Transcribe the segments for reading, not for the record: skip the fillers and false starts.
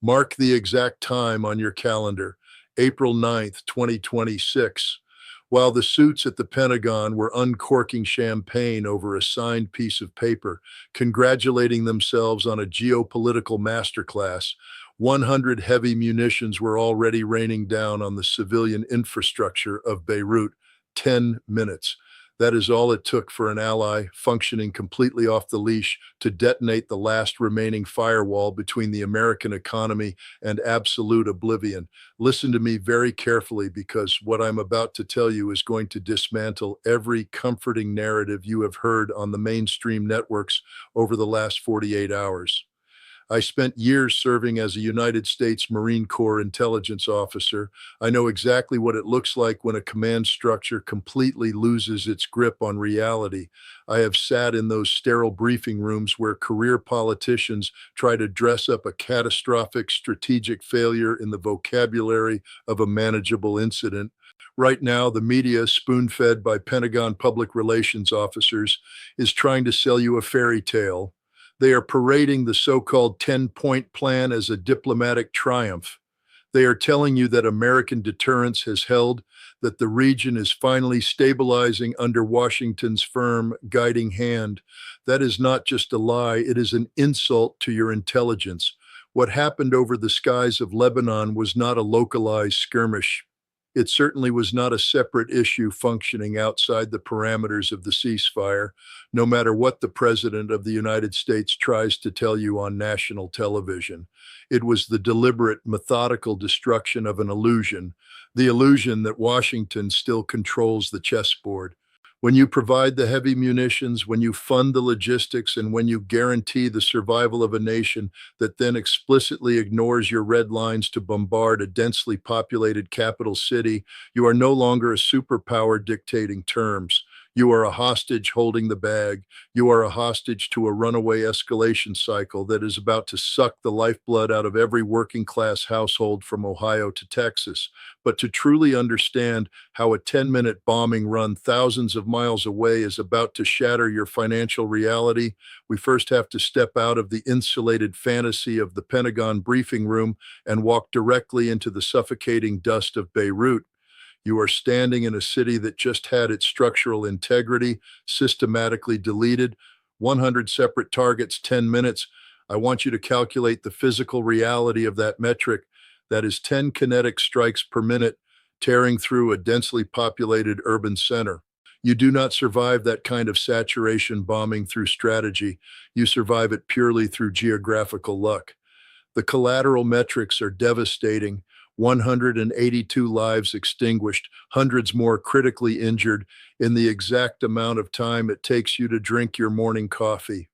Mark the exact time on your calendar, April 9th, 2026. While the suits at the Pentagon were uncorking champagne over a signed piece of paper, congratulating themselves on a geopolitical masterclass, 100 heavy munitions were already raining down on the civilian infrastructure of Beirut. 10 minutes. That is all it took for an ally functioning completely off the leash to detonate the last remaining firewall between the American economy and absolute oblivion. Listen to me very carefully because what I'm about to tell you is going to dismantle every comforting narrative you have heard on the mainstream networks over the last 48 hours. I spent years serving as a United States Marine Corps intelligence officer. I know exactly what it looks like when a command structure completely loses its grip on reality. I have sat in those sterile briefing rooms where career politicians try to dress up a catastrophic strategic failure in the vocabulary of a manageable incident. Right now, the media, spoon-fed by Pentagon public relations officers, is trying to sell you a fairy tale. They are parading the so-called 10-point plan as a diplomatic triumph. They are telling you that American deterrence has held, that the region is finally stabilizing under Washington's firm, guiding hand. That is not just a lie, it is an insult to your intelligence. What happened over the skies of Lebanon was not a localized skirmish. It certainly was not a separate issue functioning outside the parameters of the ceasefire, no matter what the President of the United States tries to tell you on national television. It was the deliberate, methodical destruction of an illusion, the illusion that Washington still controls the chessboard. When you provide the heavy munitions, when you fund the logistics, and when you guarantee the survival of a nation that then explicitly ignores your red lines to bombard a densely populated capital city, you are no longer a superpower dictating terms. You are a hostage holding the bag. You are a hostage to a runaway escalation cycle that is about to suck the lifeblood out of every working class household from Ohio to Texas. But to truly understand how a 10-minute bombing run thousands of miles away is about to shatter your financial reality, we first have to step out of the insulated fantasy of the Pentagon briefing room and walk directly into the suffocating dust of Beirut. You are standing in a city that just had its structural integrity systematically deleted. 100 separate targets, 10 minutes. I want you to calculate the physical reality of that metric. That is 10 kinetic strikes per minute, tearing through a densely populated urban center. You do not survive that kind of saturation bombing through strategy. You survive it purely through geographical luck. The collateral metrics are devastating. 182 lives extinguished, hundreds more critically injured in the exact amount of time it takes you to drink your morning coffee.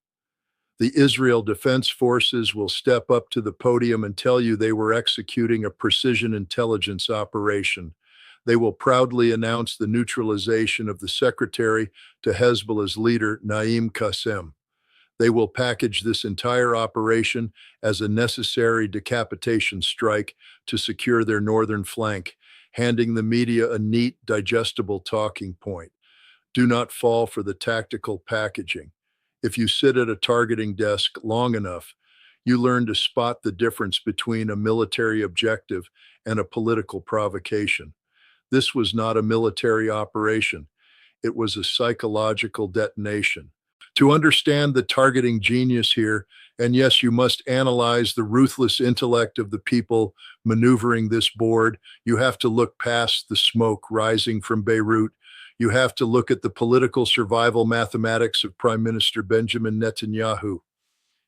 The Israel Defense Forces will step up to the podium and tell you they were executing a precision intelligence operation. They will proudly announce the neutralization of the secretary to Hezbollah's leader, Naim Qassem. They will package this entire operation as a necessary decapitation strike to secure their northern flank, handing the media a neat, digestible talking point. Do not fall for the tactical packaging. If you sit at a targeting desk long enough, you learn to spot the difference between a military objective and a political provocation. This was not a military operation. It was a psychological detonation. To understand the targeting genius here, and yes, you must analyze the ruthless intellect of the people maneuvering this board, you have to look past the smoke rising from Beirut. You have to look at the political survival mathematics of Prime Minister Benjamin Netanyahu.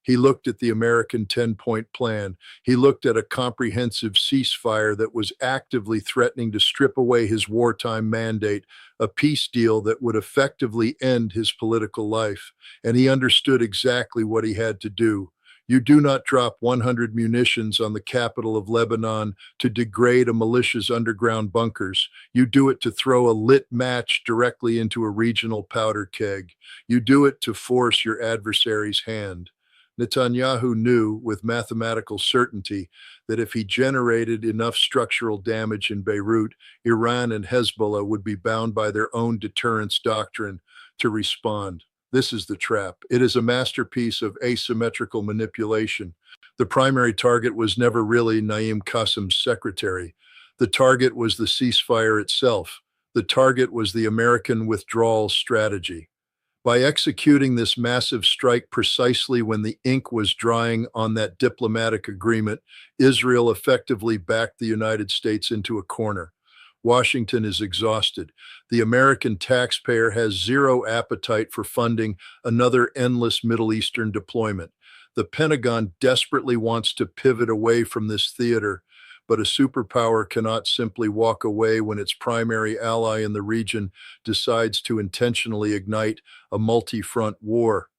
He looked at the American 10-point plan. He looked at a comprehensive ceasefire that was actively threatening to strip away his wartime mandate, a peace deal that would effectively end his political life. And he understood exactly what he had to do. You do not drop 100 munitions on the capital of Lebanon to degrade a militia's underground bunkers. You do it to throw a lit match directly into a regional powder keg. You do it to force your adversary's hand. Netanyahu knew with mathematical certainty that if he generated enough structural damage in Beirut, Iran and Hezbollah would be bound by their own deterrence doctrine to respond. This is the trap. It is a masterpiece of asymmetrical manipulation. The primary target was never really Naim Qasim's secretary. The target was the ceasefire itself. The target was the American withdrawal strategy. By executing this massive strike precisely when the ink was drying on that diplomatic agreement, Israel effectively backed the United States into a corner. Washington is exhausted. The American taxpayer has zero appetite for funding another endless Middle Eastern deployment. The Pentagon desperately wants to pivot away from this theater, but a superpower cannot simply walk away when its primary ally in the region decides to intentionally ignite a multi-front war.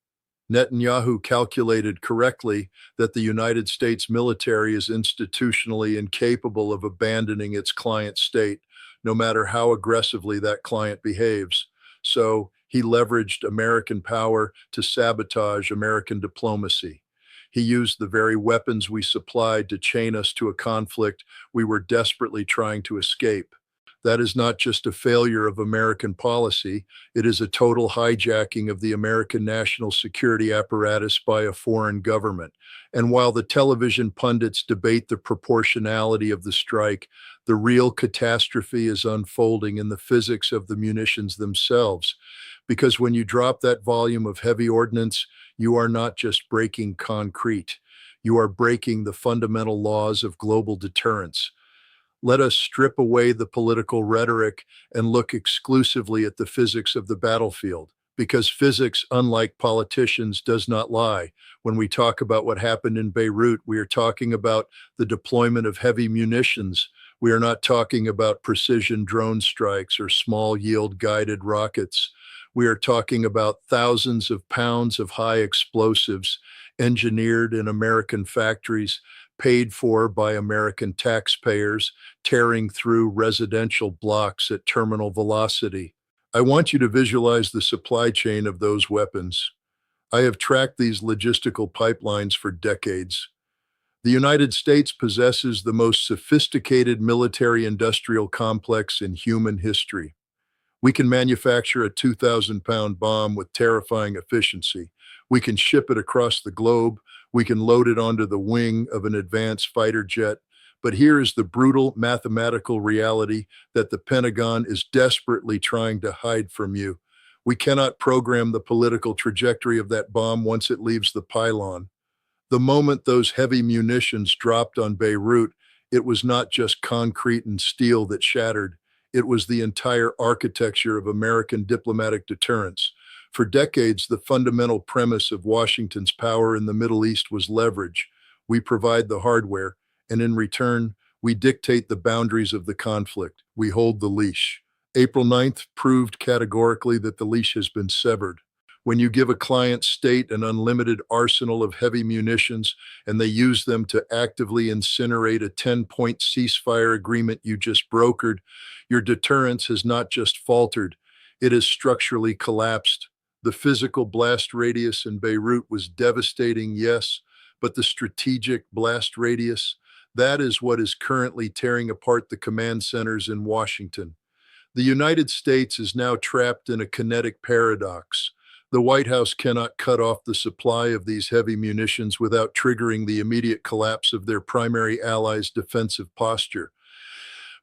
Netanyahu calculated correctly that the United States military is institutionally incapable of abandoning its client state, no matter how aggressively that client behaves. So he leveraged American power to sabotage American diplomacy. He used the very weapons we supplied to chain us to a conflict we were desperately trying to escape. That is not just a failure of American policy, it is a total hijacking of the American national security apparatus by a foreign government. And while the television pundits debate the proportionality of the strike, the real catastrophe is unfolding in the physics of the munitions themselves. Because when you drop that volume of heavy ordnance, you are not just breaking concrete, you are breaking the fundamental laws of global deterrence. Let us strip away the political rhetoric and look exclusively at the physics of the battlefield, because physics, unlike politicians, does not lie. When we talk about what happened in Beirut, we are talking about the deployment of heavy munitions. We are not talking about precision drone strikes or small yield guided rockets. We are talking about thousands of pounds of high explosives engineered in American factories, paid for by American taxpayers, tearing through residential blocks at terminal velocity. I want you to visualize the supply chain of those weapons. I have tracked these logistical pipelines for decades. The United States possesses the most sophisticated military-industrial complex in human history. We can manufacture a 2,000-pound bomb with terrifying efficiency. We can ship it across the globe. We can load it onto the wing of an advanced fighter jet. But here is the brutal mathematical reality that the Pentagon is desperately trying to hide from you. We cannot program the political trajectory of that bomb once it leaves the pylon. The moment those heavy munitions dropped on Beirut, it was not just concrete and steel that shattered. It was the entire architecture of American diplomatic deterrence. For decades, the fundamental premise of Washington's power in the Middle East was leverage. We provide the hardware, and in return, we dictate the boundaries of the conflict. We hold the leash. April 9th proved categorically that the leash has been severed. When you give a client state an unlimited arsenal of heavy munitions and they use them to actively incinerate a 10-point ceasefire agreement you just brokered, your deterrence has not just faltered, it has structurally collapsed. The physical blast radius in Beirut was devastating, yes, but the strategic blast radius, that is what is currently tearing apart the command centers in Washington. The United States is now trapped in a kinetic paradox. The White House cannot cut off the supply of these heavy munitions without triggering the immediate collapse of their primary ally's defensive posture.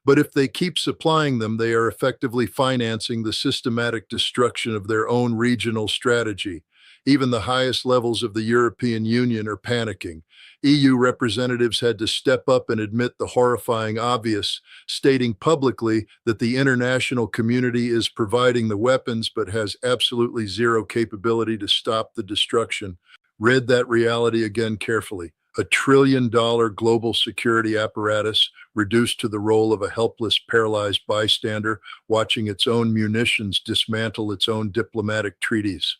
But if they keep supplying them, they are effectively financing the systematic destruction of their own regional strategy. Even the highest levels of the European Union are panicking. EU representatives had to step up and admit the horrifying obvious, stating publicly that the international community is providing the weapons but has absolutely zero capability to stop the destruction. Read that reality again carefully. A trillion-dollar global security apparatus reduced to the role of a helpless, paralyzed bystander watching its own munitions dismantle its own diplomatic treaties.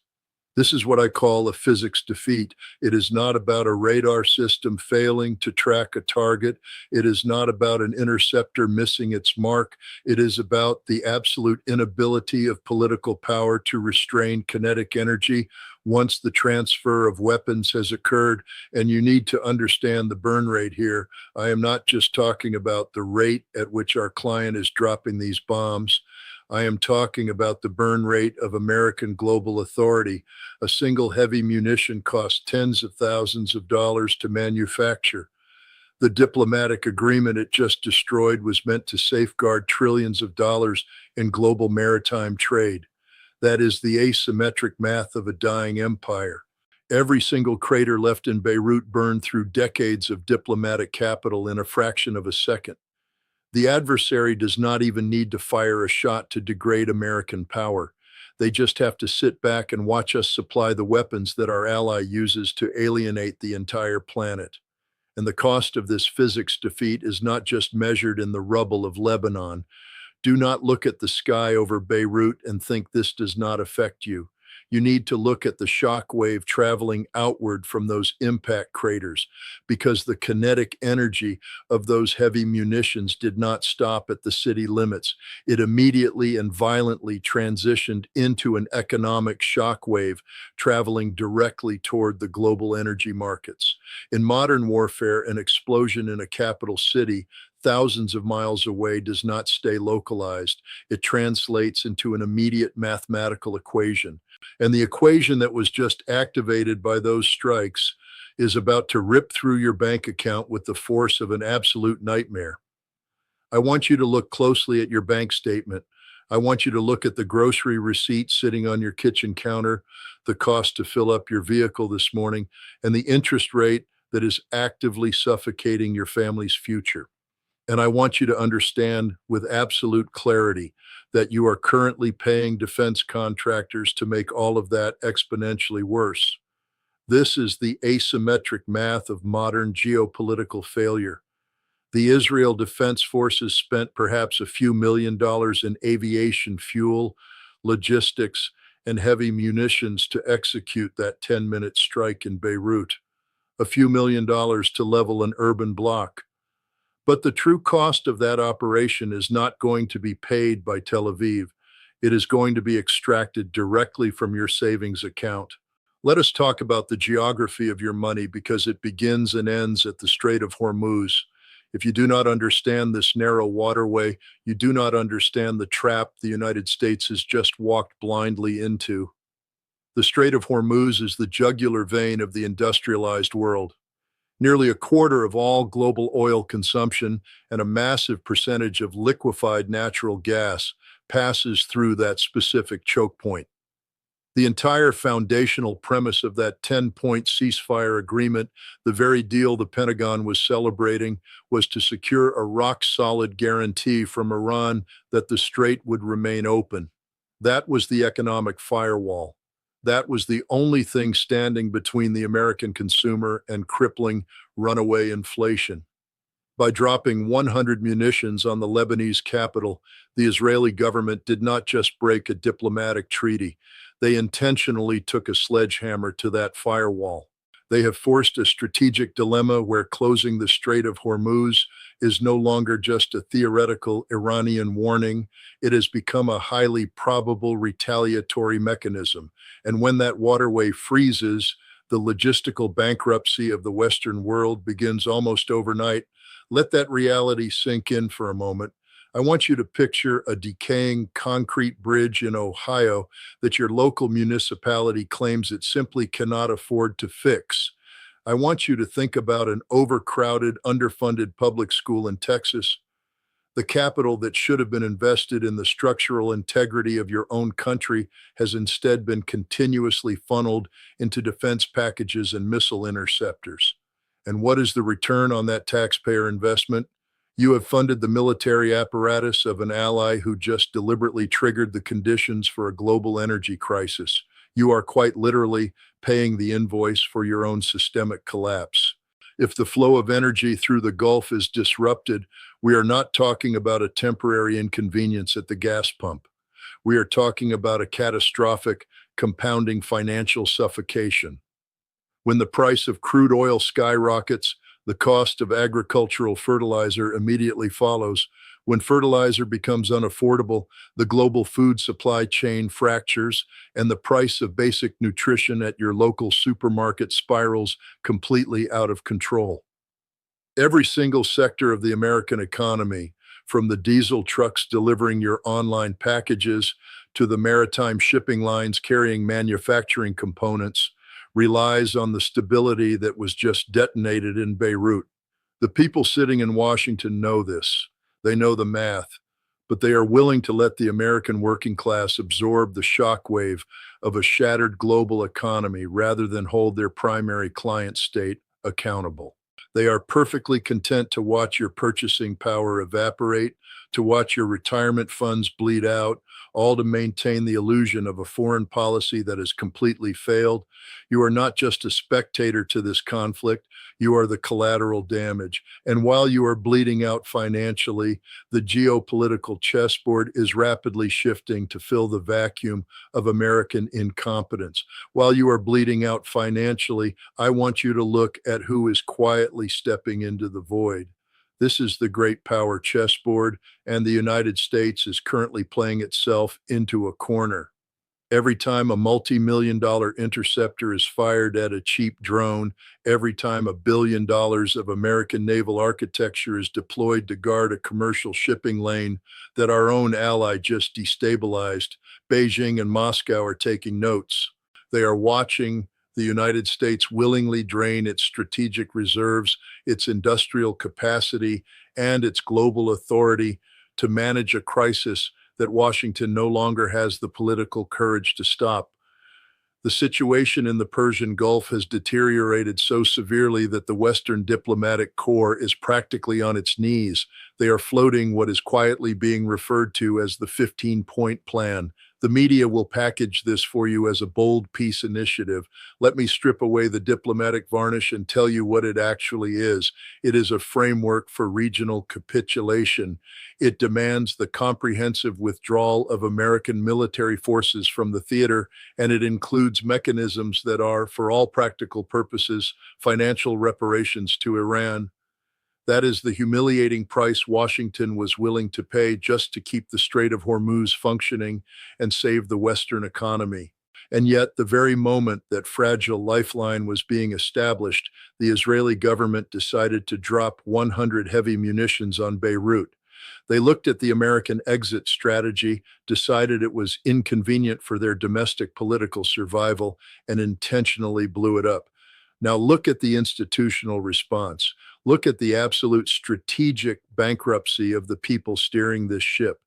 This is what I call a physics defeat. It is not about a radar system failing to track a target. It is not about an interceptor missing its mark. It is about the absolute inability of political power to restrain kinetic energy once the transfer of weapons has occurred. And you need to understand the burn rate here. I am not just talking about the rate at which our client is dropping these bombs. I am talking about the burn rate of American Global Authority. A single heavy munition costs tens of thousands of dollars to manufacture. The diplomatic agreement it just destroyed was meant to safeguard trillions of dollars in global maritime trade. That is the asymmetric math of a dying empire. Every single crater left in Beirut burned through decades of diplomatic capital in a fraction of a second. The adversary does not even need to fire a shot to degrade American power. They just have to sit back and watch us supply the weapons that our ally uses to alienate the entire planet. And the cost of this physics defeat is not just measured in the rubble of Lebanon. Do not look at the sky over Beirut and think this does not affect you. You need to look at the shock wave traveling outward from those impact craters, because the kinetic energy of those heavy munitions did not stop at the city limits. It immediately and violently transitioned into an economic shock wave traveling directly toward the global energy markets. In modern warfare, an explosion in a capital city thousands of miles away does not stay localized. It translates into an immediate mathematical equation. And the equation that was just activated by those strikes is about to rip through your bank account with the force of an absolute nightmare. I want you to look closely at your bank statement. I want you to look at the grocery receipt sitting on your kitchen counter, the cost to fill up your vehicle this morning, and the interest rate that is actively suffocating your family's future. And I want you to understand with absolute clarity that you are currently paying defense contractors to make all of that exponentially worse. This is the asymmetric math of modern geopolitical failure. The Israel Defense Forces spent perhaps a few $1 million in aviation fuel, logistics, and heavy munitions to execute that 10-minute strike in Beirut. A few $1 million to level an urban block. But the true cost of that operation is not going to be paid by Tel Aviv. It is going to be extracted directly from your savings account. Let us talk about the geography of your money, because it begins and ends at the Strait of Hormuz. If you do not understand this narrow waterway, you do not understand the trap the United States has just walked blindly into. The Strait of Hormuz is the jugular vein of the industrialized world. Nearly a quarter of all global oil consumption and a massive percentage of liquefied natural gas passes through that specific choke point. The entire foundational premise of that 10-point ceasefire agreement, the very deal the Pentagon was celebrating, was to secure a rock-solid guarantee from Iran that the strait would remain open. That was the economic firewall. That was the only thing standing between the American consumer and crippling runaway inflation. By dropping 100 munitions on the Lebanese capital, the Israeli government did not just break a diplomatic treaty. They intentionally took a sledgehammer to that firewall. They have forced a strategic dilemma where closing the Strait of Hormuz is no longer just a theoretical Iranian warning. It has become a highly probable retaliatory mechanism. And when that waterway freezes, the logistical bankruptcy of the Western world begins almost overnight. Let that reality sink in for a moment. I want you to picture a decaying concrete bridge in Ohio that your local municipality claims it simply cannot afford to fix. I want you to think about an overcrowded, underfunded public school in Texas. The capital that should have been invested in the structural integrity of your own country has instead been continuously funneled into defense packages and missile interceptors. And what is the return on that taxpayer investment? You have funded the military apparatus of an ally who just deliberately triggered the conditions for a global energy crisis. You are quite literally paying the invoice for your own systemic collapse. If the flow of energy through the Gulf is disrupted, we are not talking about a temporary inconvenience at the gas pump. We are talking about a catastrophic, compounding financial suffocation. When the price of crude oil skyrockets, the cost of agricultural fertilizer immediately follows. When fertilizer becomes unaffordable, the global food supply chain fractures, and the price of basic nutrition at your local supermarket spirals completely out of control. Every single sector of the American economy, from the diesel trucks delivering your online packages to the maritime shipping lines carrying manufacturing components, relies on the stability that was just detonated in Beirut. The people sitting in Washington know this. They know the math, but they are willing to let the American working class absorb the shockwave of a shattered global economy rather than hold their primary client state accountable. They are perfectly content to watch your purchasing power evaporate, to watch your retirement funds bleed out, all to maintain the illusion of a foreign policy that has completely failed. You are not just a spectator to this conflict, you are the collateral damage. And while you are bleeding out financially, the geopolitical chessboard is rapidly shifting to fill the vacuum of American incompetence. While you are bleeding out financially, I want you to look at who is quietly stepping into the void. This is the great power chessboard, and the United States is currently playing itself into a corner. Every time a multi-million-dollar interceptor is fired at a cheap drone, every time $1 billion of American naval architecture is deployed to guard a commercial shipping lane that our own ally just destabilized, Beijing and Moscow are taking notes. They are watching the United States willingly drain its strategic reserves, its industrial capacity, and its global authority to manage a crisis that Washington no longer has the political courage to stop. The situation in the Persian Gulf has deteriorated so severely that the Western diplomatic corps is practically on its knees. They are floating what is quietly being referred to as the 15-point plan. The media will package this for you as a bold peace initiative. Let me strip away the diplomatic varnish and tell you what it actually is. It is a framework for regional capitulation. It demands the comprehensive withdrawal of American military forces from the theater, and it includes mechanisms that are, for all practical purposes, financial reparations to Iran. That is the humiliating price Washington was willing to pay just to keep the Strait of Hormuz functioning and save the Western economy. And yet, the very moment that fragile lifeline was being established, the Israeli government decided to drop 100 heavy munitions on Beirut. They looked at the American exit strategy, decided it was inconvenient for their domestic political survival, and intentionally blew it up. Now look at the institutional response. Look at the absolute strategic bankruptcy of the people steering this ship.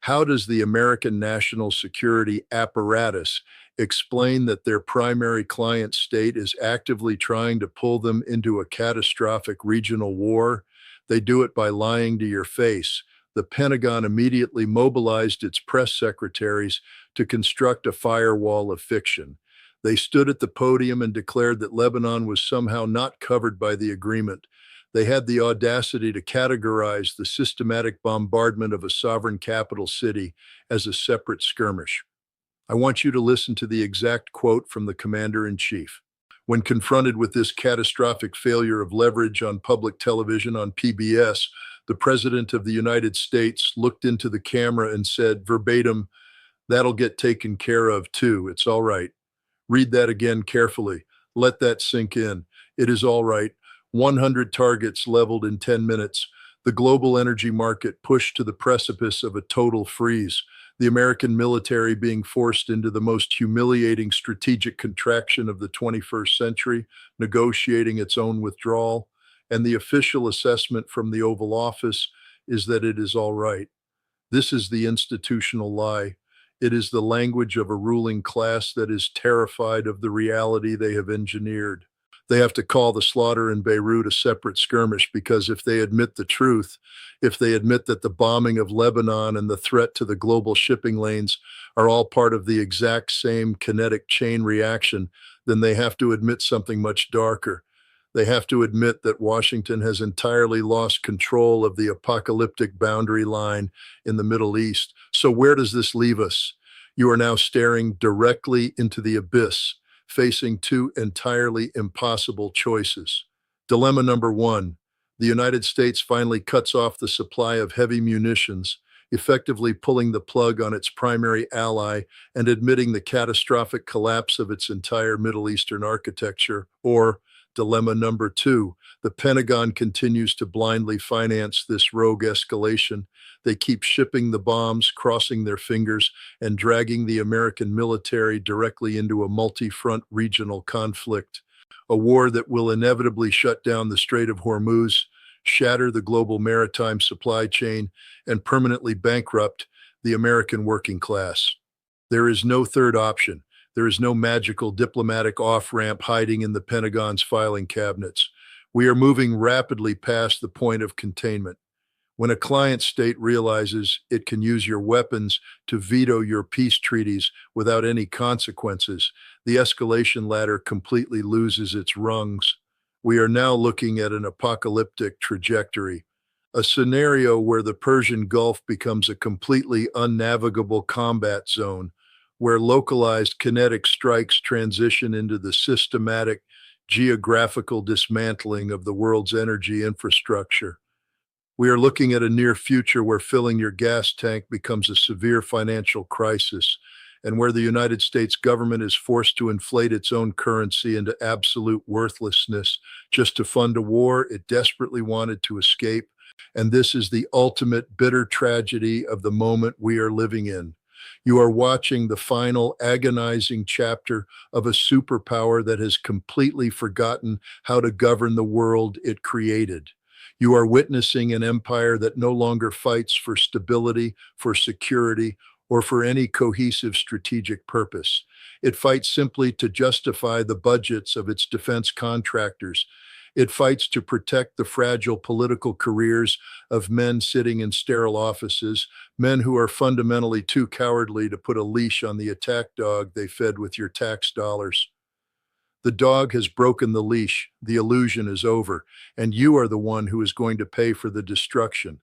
How does the American national security apparatus explain that their primary client state is actively trying to pull them into a catastrophic regional war? They do it by lying to your face. The Pentagon immediately mobilized its press secretaries to construct a firewall of fiction. They stood at the podium and declared that Lebanon was somehow not covered by the agreement. They had the audacity to categorize the systematic bombardment of a sovereign capital city as a separate skirmish. I want you to listen to the exact quote from the commander-in-chief. When confronted with this catastrophic failure of leverage on public television on PBS, the President of the United States looked into the camera and said verbatim, "That'll get taken care of too. It's all right." Read that again carefully. Let that sink in. It is all right. 100 targets leveled in 10 minutes. The global energy market pushed to the precipice of a total freeze. The American military being forced into the most humiliating strategic contraction of the 21st century, negotiating its own withdrawal. And the official assessment from the Oval Office is that it is all right. This is the institutional lie. It is the language of a ruling class that is terrified of the reality they have engineered. They have to call the slaughter in Beirut a separate skirmish because if they admit the truth, if they admit that the bombing of Lebanon and the threat to the global shipping lanes are all part of the exact same kinetic chain reaction, then they have to admit something much darker. They have to admit that Washington has entirely lost control of the apocalyptic boundary line in the Middle East. So where does this leave us? You are now staring directly into the abyss, facing two entirely impossible choices. Dilemma number one, the United States finally cuts off the supply of heavy munitions, effectively pulling the plug on its primary ally and admitting the catastrophic collapse of its entire Middle Eastern architecture. Or Dilemma number two, the Pentagon continues to blindly finance this rogue escalation. They keep shipping the bombs, crossing their fingers, and dragging the American military directly into a multi-front regional conflict, a war that will inevitably shut down the Strait of Hormuz, shatter the global maritime supply chain, and permanently bankrupt the American working class. There is no third option. There is no magical diplomatic off-ramp hiding in the Pentagon's filing cabinets. We are moving rapidly past the point of containment. When a client state realizes it can use your weapons to veto your peace treaties without any consequences, the escalation ladder completely loses its rungs. We are now looking at an apocalyptic trajectory, a scenario where the Persian Gulf becomes a completely unnavigable combat zone, where localized kinetic strikes transition into the systematic geographical dismantling of the world's energy infrastructure. We are looking at a near future where filling your gas tank becomes a severe financial crisis, and where the United States government is forced to inflate its own currency into absolute worthlessness just to fund a war it desperately wanted to escape. And this is the ultimate bitter tragedy of the moment we are living in. You are watching the final agonizing chapter of a superpower that has completely forgotten how to govern the world it created. You are witnessing an empire that no longer fights for stability, for security, or for any cohesive strategic purpose. It fights simply to justify the budgets of its defense contractors. It fights to protect the fragile political careers of men sitting in sterile offices, men who are fundamentally too cowardly to put a leash on the attack dog they fed with your tax dollars. The dog has broken the leash, the illusion is over, and you are the one who is going to pay for the destruction.